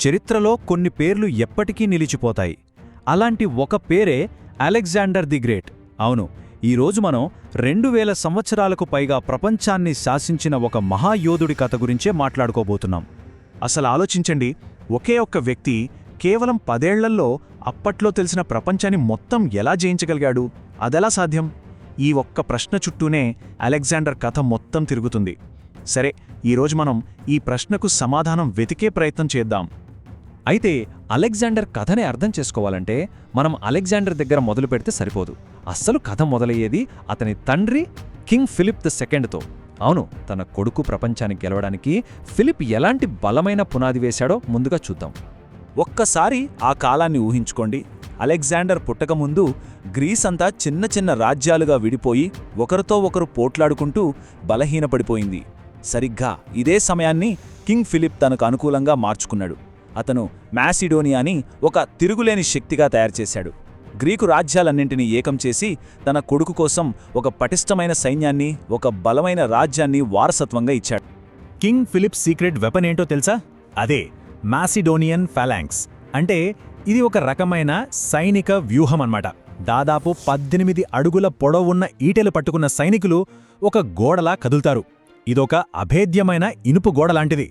చరిత్రలో కొన్ని పేర్లు ఎప్పటికీ నిలిచిపోతాయి. అలాంటి ఒక పేరే అలెగ్జాండర్ ది గ్రేట్. అవును, ఈరోజు మనం 2000 సంవత్సరాలకు పైగా ప్రపంచాన్ని శాసించిన ఒక మహాయోధుడి కథ గురించే మాట్లాడుకోబోతున్నాం. అసలు ఆలోచించండి, ఒకే ఒక్క వ్యక్తి కేవలం 10 ఏళ్లలో అప్పట్లో తెలిసిన ప్రపంచాన్ని మొత్తం ఎలా జయించగలిగాడు? అదెలా సాధ్యం? ఈ ఒక్క ప్రశ్న చుట్టూనే అలెగ్జాండర్ కథ మొత్తం తిరుగుతుంది. సరే, ఈరోజు మనం ఈ ప్రశ్నకు సమాధానం వెతికే ప్రయత్నం చేద్దాం. అయితే అలెగ్జాండర్ కథనే అర్థం చేసుకోవాలంటే మనం అలెగ్జాండర్ దగ్గర మొదలు పెడితే సరిపోదు. అస్సలు కథ మొదలయ్యేది అతని తండ్రి కింగ్ ఫిలిప్ II. అవును, తన కొడుకు ప్రపంచాన్ని గెలవడానికి ఫిలిప్ ఎలాంటి బలమైన పునాది వేశాడో ముందుగా చూద్దాం. ఒక్కసారి ఆ కాలాన్ని ఊహించుకోండి. అలెగ్జాండర్ పుట్టకముందు గ్రీస్ అంతా చిన్న చిన్న రాజ్యాలుగా విడిపోయి ఒకరితో ఒకరు పోట్లాడుకుంటూ బలహీనపడిపోయింది. సరిగ్గా ఇదే సమయాన్ని కింగ్ ఫిలిప్ తనకు అనుకూలంగా మార్చుకున్నాడు. అతను మాసిడోనియాని ఒక తిరుగులేని శక్తిగా తయారుచేశాడు. గ్రీకు రాజ్యాలన్నింటినీ ఏకం చేసి తన కొడుకు కోసం ఒక పటిష్టమైన సైన్యాన్ని, ఒక బలమైన రాజ్యాన్ని వారసత్వంగా ఇచ్చాడు. కింగ్ ఫిలిప్ సీక్రెట్ వెపన్ ఏంటో తెలుసా? అదే మాసిడోనియన్ ఫాలాంక్స్. అంటే ఇది ఒక రకమైన సైనిక వ్యూహమన్నమాట. దాదాపు 18 అడుగుల పొడవున్న ఈటెలు పట్టుకున్న సైనికులు ఒక గోడలా కదులుతారు. ఇదొక అభేద్యమైన ఇనుపు గోడలాంటిది.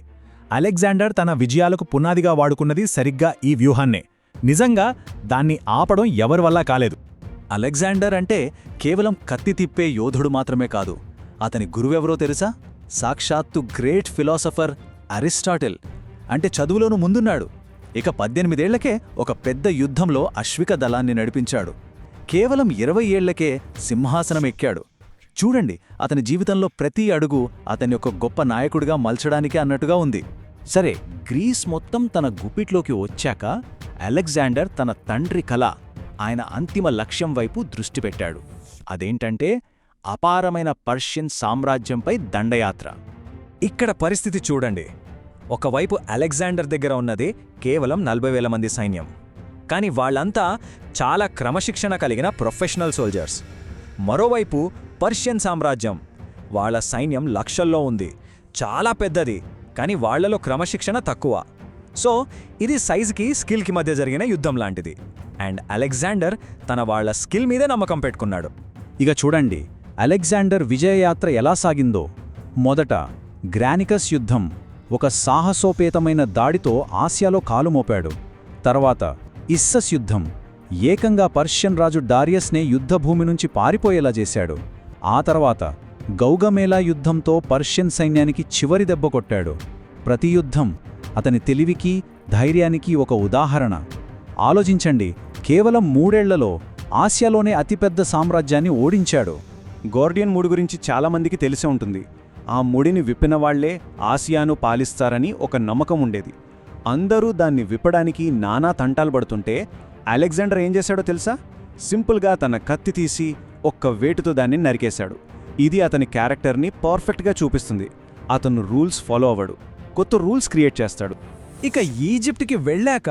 అలెగ్జాండర్ తన విజయాలకు పునాదిగా వాడుకున్నది సరిగ్గా ఈ వ్యూహాన్నే. నిజంగా దాన్ని ఆపడం ఎవరి వల్ల కాలేదు. అలెగ్జాండర్ అంటే కేవలం కత్తి తిప్పే యోధుడు మాత్రమే కాదు. అతని గురువెవరో తెలుసా? సాక్షాత్తు గ్రేట్ ఫిలాసఫర్ అరిస్టాటిల్. అంటే చదువులోనూ ముందున్నాడు. ఇక 18 ఏళ్లకే ఒక పెద్ద యుద్ధంలో అశ్విక దళాన్ని నడిపించాడు. కేవలం 20 ఏళ్లకే సింహాసనం ఎక్కాడు. చూడండి, అతని జీవితంలో ప్రతి అడుగు అతని ఒక గొప్ప నాయకుడిగా మలచడానికే అన్నట్టుగా ఉంది. సరే, గ్రీస్ మొత్తం తన గుప్పిట్లోకి వచ్చాక అలెగ్జాండర్ తన తండ్రి కల, ఆయన అంతిమ లక్ష్యం వైపు దృష్టి పెట్టాడు. అదేంటంటే అపారమైన పర్షియన్ సామ్రాజ్యంపై దండయాత్ర. ఇక్కడ పరిస్థితి చూడండి. ఒకవైపు అలెగ్జాండర్ దగ్గర ఉన్నది కేవలం 40,000 మంది సైన్యం. కాని వాళ్లంతా చాలా క్రమశిక్షణ కలిగిన ప్రొఫెషనల్ సోల్జర్స్. మరోవైపు పర్షియన్ సామ్రాజ్యం, వాళ్ల సైన్యం లక్షల్లో ఉంది. చాలా పెద్దది, కాని వాళ్లలో క్రమశిక్షణ తక్కువ. సో ఇది సైజుకి, స్కిల్కి మధ్య జరిగిన యుద్ధం లాంటిది. అండ్ అలెగ్జాండర్ తన వాళ్ల స్కిల్ మీదే నమ్మకం పెట్టుకున్నాడు. ఇక చూడండి, అలెగ్జాండర్ విజయయాత్ర ఎలా సాగిందో. మొదట గ్రానికస్ యుద్ధం, ఒక సాహసోపేతమైన దాడితో ఆసియాలో కాలుమోపాడు. తర్వాత ఇస్సస్ యుద్ధం, ఏకంగా పర్షియన్ రాజు డారియస్నే యుద్ధభూమి నుంచి పారిపోయేలా చేశాడు. ఆ తర్వాత గౌగమేలా యుద్ధంతో పర్షియన్ సైన్యానికి చివరి దెబ్బ కొట్టాడు. ప్రతి యుద్ధం అతని తెలివికి, ధైర్యానికి ఒక ఉదాహరణ. ఆలోచించండి, కేవలం 3 ఏళ్లలో ఆసియాలోనే అతిపెద్ద సామ్రాజ్యాన్ని ఓడించాడు. గోర్డియన్ ముడి గురించి చాలామందికి తెలిసే ఉంటుంది. ఆ ముడిని విప్పినవాళ్లే ఆసియాను పాలిస్తారని ఒక నమ్మకం ఉండేది. అందరూ దాన్ని విప్పడానికి నానా తంటాలు పడుతుంటే అలెగ్జాండర్ ఏం చేశాడో తెలుసా? సింపుల్గా తన కత్తి తీసి ఒక్క వేటుతో దాన్ని నరికేశాడు. ఇది అతని క్యారెక్టర్ని పర్ఫెక్ట్గా చూపిస్తుంది. అతను రూల్స్ ఫాలో అవ్వడు, కొత్త రూల్స్ క్రియేట్ చేస్తాడు. ఇక ఈజిప్ట్కి వెళ్ళాక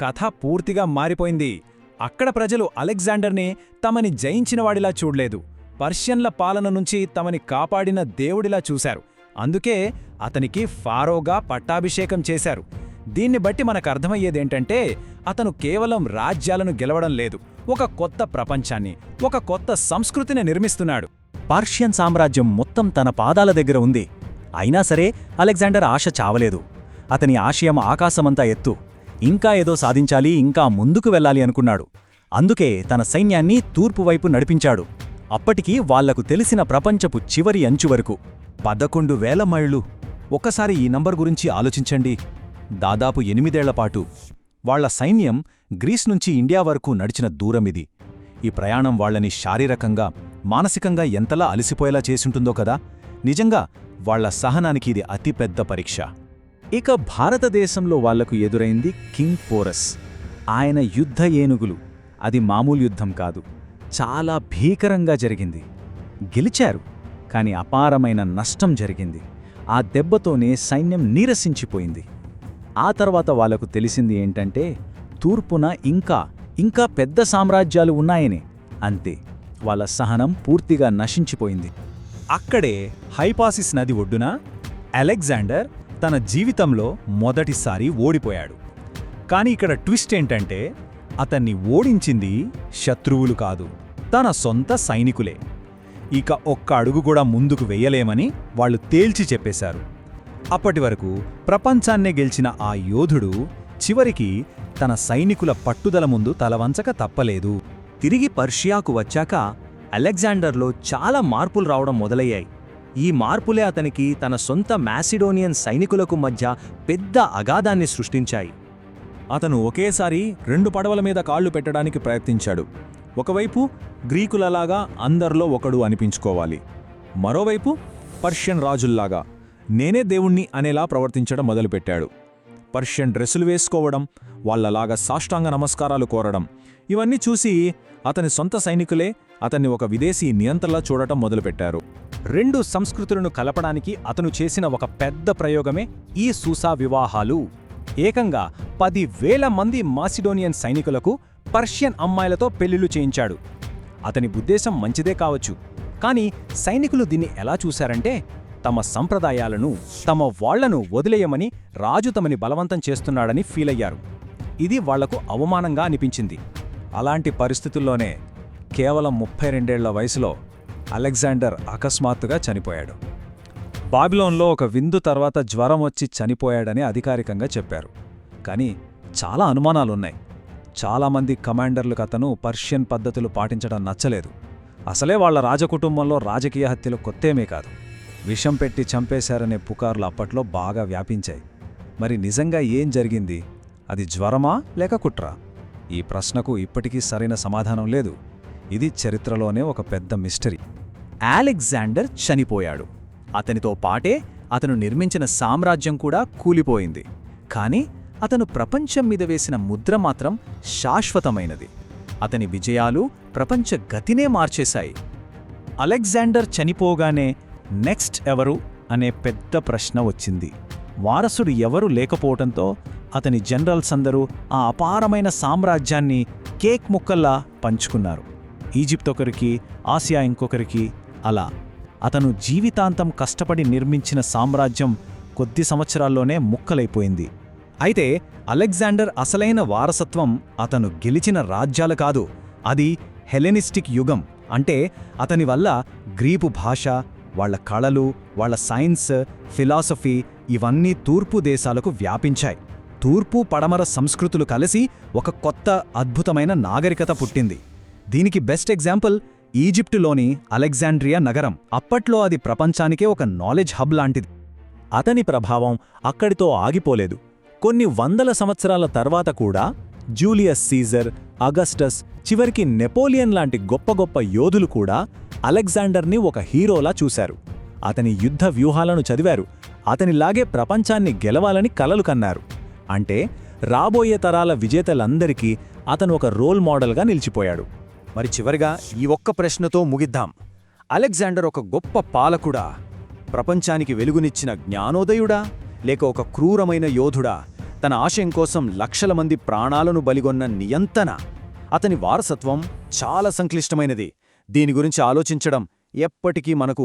కథ పూర్తిగా మారిపోయింది. అక్కడ ప్రజలు అలెగ్జాండర్ని తమని జయించినవాడిలా చూడలేదు, పర్షియన్ల పాలన నుంచి తమని కాపాడిన దేవుడిలా చూశారు. అందుకే అతనికి ఫారోగా పట్టాభిషేకం చేశారు. దీన్ని బట్టి మనకు అర్థమయ్యేదేంటంటే అతను కేవలం రాజ్యాలను గెలవడం లేదు, ఒక కొత్త ప్రపంచాన్ని, ఒక కొత్త సంస్కృతిని నిర్మిస్తున్నాడు. పర్షియన్ సామ్రాజ్యం మొత్తం తన పాదాల దగ్గర ఉంది. అయినా సరే అలెగ్జాండర్ ఆశ చావలేదు. అతని ఆశయం ఆకాశమంతా ఎత్తు. ఇంకా ఏదో సాధించాలి, ఇంకా ముందుకు వెళ్ళాలి అనుకున్నాడు. అందుకే తన సైన్యాన్ని తూర్పు వైపు నడిపించాడు. అప్పటికి వాళ్లకు తెలిసిన ప్రపంచపు చివరి అంచు వరకు 11,000 మైళ్ళు. ఒక్కసారి ఈ నంబర్ గురించి ఆలోచించండి. దాదాపు 8 ఏళ్లపాటు వాళ్ల సైన్యం గ్రీస్ నుంచి ఇండియా వరకు నడిచిన దూరమిది. ఈ ప్రయాణం వాళ్లని శారీరకంగా, మానసికంగా ఎంతలా అలసిపోయేలా చేసుంటుందో కదా. నిజంగా వాళ్ల సహనానికి ఇది అతిపెద్ద పరీక్ష. ఇక భారతదేశంలో వాళ్లకు ఎదురైంది కింగ్ పోరస్. ఆయన యుద్ధ ఏనుగులు. అది మామూలు యుద్ధం కాదు, చాలా భీకరంగా జరిగింది. గెలిచారు, కాని అపారమైన నష్టం జరిగింది. ఆ దెబ్బతోనే సైన్యం నీరసించిపోయింది. ఆ తర్వాత వాళ్లకు తెలిసింది ఏంటంటే తూర్పున ఇంకా పెద్ద సామ్రాజ్యాలు ఉన్నాయని. అంతే, వాళ్ళ సహనం పూర్తిగా నశించిపోయింది. అక్కడే హైపాసిస్ నది ఒడ్డున అలెగ్జాండర్ తన జీవితంలో మొదటిసారి ఓడిపోయాడు. కానీ ఇక్కడ ట్విస్ట్ ఏంటంటే అతన్ని ఓడించింది శత్రువులు కాదు, తన సొంత సైనికులే. ఇక ఒక్క అడుగు కూడా ముందుకు వెయ్యలేమని వాళ్ళు తేల్చి చెప్పేశారు. అప్పటి వరకు ప్రపంచాన్నే గెలిచిన ఆ యోధుడు చివరికి తన సైనికుల పట్టుదల ముందు తలవంచక తప్పలేదు. తిరిగి పర్షియాకు వచ్చాక అలెగ్జాండర్లో చాలా మార్పులు రావడం మొదలయ్యాయి. ఈ మార్పులే అతనికి తన సొంత మాసిడోనియన్ సైనికులకు మధ్య పెద్ద అగాధాన్ని సృష్టించాయి. అతను ఒకేసారి 2 పడవల మీద కాళ్లు పెట్టడానికి ప్రయత్నించాడు. ఒకవైపు గ్రీకులలాగా అందరిలో ఒకడు అనిపించుకోవాలి, మరోవైపు పర్షియన్ రాజుల్లాగా నేనే దేవుణ్ణి అనేలా ప్రవర్తించడం మొదలుపెట్టాడు. పర్షియన్ డ్రెస్సులు వేసుకోవడం, వాళ్లలాగా సాష్టాంగ నమస్కారాలు కోరడం, ఇవన్నీ చూసి అతని సొంత సైనికులే అతన్ని ఒక విదేశీ నియంత్రణలా చూడటం మొదలుపెట్టారు. 2 సంస్కృతులను కలపడానికి అతను చేసిన ఒక పెద్ద ప్రయోగమే ఈ సూసా వివాహాలు. ఏకంగా 10,000 మంది మాసిడోనియన్ సైనికులకు పర్షియన్ అమ్మాయిలతో పెళ్లిళ్లు చేయించాడు. అతని ఉద్దేశం మంచిదే కావచ్చు, కానీ సైనికులు దీన్ని ఎలా చూశారంటే తమ సంప్రదాయాలను, తమ వాళ్లను వదిలేయమని రాజు తమని బలవంతం చేస్తున్నాడని ఫీలయ్యారు. ఇది వాళ్లకు అవమానంగా అనిపించింది. అలాంటి పరిస్థితుల్లోనే కేవలం 32 ఏళ్ల వయసులో అలెగ్జాండర్ అకస్మాత్తుగా చనిపోయాడు. బాబిలోన్లో ఒక విందు తర్వాత జ్వరం వచ్చి చనిపోయాడని అధికారికంగా చెప్పారు. కానీ చాలా అనుమానాలున్నాయి. చాలామంది కమాండర్లకు అతను పర్షియన్ పద్ధతులు పాటించడం నచ్చలేదు. అసలే వాళ్ల రాజకుటుంబంలో రాజకీయ హత్యలు కొత్తేమీ కాదు. విషం పెట్టి చంపేశారనే పుకార్లు అప్పట్లో బాగా వ్యాపించాయి. మరి నిజంగా ఏం జరిగింది? అది జ్వరమా లేక కుట్రా? ఈ ప్రశ్నకు ఇప్పటికీ సరైన సమాధానం లేదు. ఇది చరిత్రలోనే ఒక పెద్ద మిస్టరీ. అలెగ్జాండర్ చనిపోయాడు. అతనితో పాటే అతను నిర్మించిన సామ్రాజ్యం కూడా కూలిపోయింది. కానీ అతను ప్రపంచం మీద వేసిన ముద్ర మాత్రం శాశ్వతమైనది. అతని విజయాలు ప్రపంచ గతినే మార్చేశాయి. అలెగ్జాండర్ చనిపోగానే నెక్స్ట్ ఎవరు అనే పెద్ద ప్రశ్న వచ్చింది. వారసుడు ఎవరు లేకపోవటంతో అతని జనరల్స్ అందరూ ఆ అపారమైన సామ్రాజ్యాన్ని కేక్ ముక్కల్లా పంచుకున్నారు. ఈజిప్ట్ ఒకరికి, ఆసియా ఇంకొకరికి, అలా అతను జీవితాంతం కష్టపడి నిర్మించిన సామ్రాజ్యం కొద్ది సంవత్సరాల్లోనే ముక్కలైపోయింది. అయితే అలెగ్జాండర్ అసలైన వారసత్వం అతను గెలిచిన రాజ్యాలు కాదు, అది హెలెనిస్టిక్ యుగం. అంటే అతని వల్ల గ్రీకు భాష, వాళ్ల కళలు, వాళ్ల సైన్స్, ఫిలాసఫీ ఇవన్నీ తూర్పు దేశాలకు వ్యాపించాయి. తూర్పు పడమర సంస్కృతులు కలిసి ఒక కొత్త అద్భుతమైన నాగరికత పుట్టింది. దీనికి బెస్ట్ ఎగ్జాంపుల్ ఈజిప్టులోని అలెగ్జాండ్రియా నగరం. అప్పట్లో అది ప్రపంచానికే ఒక నాలెడ్జ్ హబ్ లాంటిది. అతని ప్రభావం అక్కడితో ఆగిపోలేదు. కొన్ని వందల సంవత్సరాల తర్వాత కూడా జూలియస్ సీజర్, అగస్టస్, చివరికి నెపోలియన్ లాంటి గొప్ప గొప్ప యోధులు కూడా అలెగ్జాండర్ని ఒక హీరోలా చూశారు. అతని యుద్ధ వ్యూహాలను చదివారు. అతనిలాగే ప్రపంచాన్ని గెలవాలని కలలు కన్నారు. అంటే రాబోయే తరాల విజేతలందరికీ అతను ఒక రోల్ మోడల్గా నిలిచిపోయాడు. మరి చివరిగా ఈ ఒక్క ప్రశ్నతో ముగిద్దాం. అలెగ్జాండర్ ఒక గొప్ప పాలకుడా, ప్రపంచానికి వెలుగునిచ్చిన జ్ఞానోదయుడా, లేక ఒక క్రూరమైన యోధుడా, తన ఆశయం కోసం లక్షల మంది ప్రాణాలను బలిగొన్న నియంతన? అతని వారసత్వం చాలా సంక్లిష్టమైనది. దీని గురించి ఆలోచించడం ఎప్పటికీ మనకు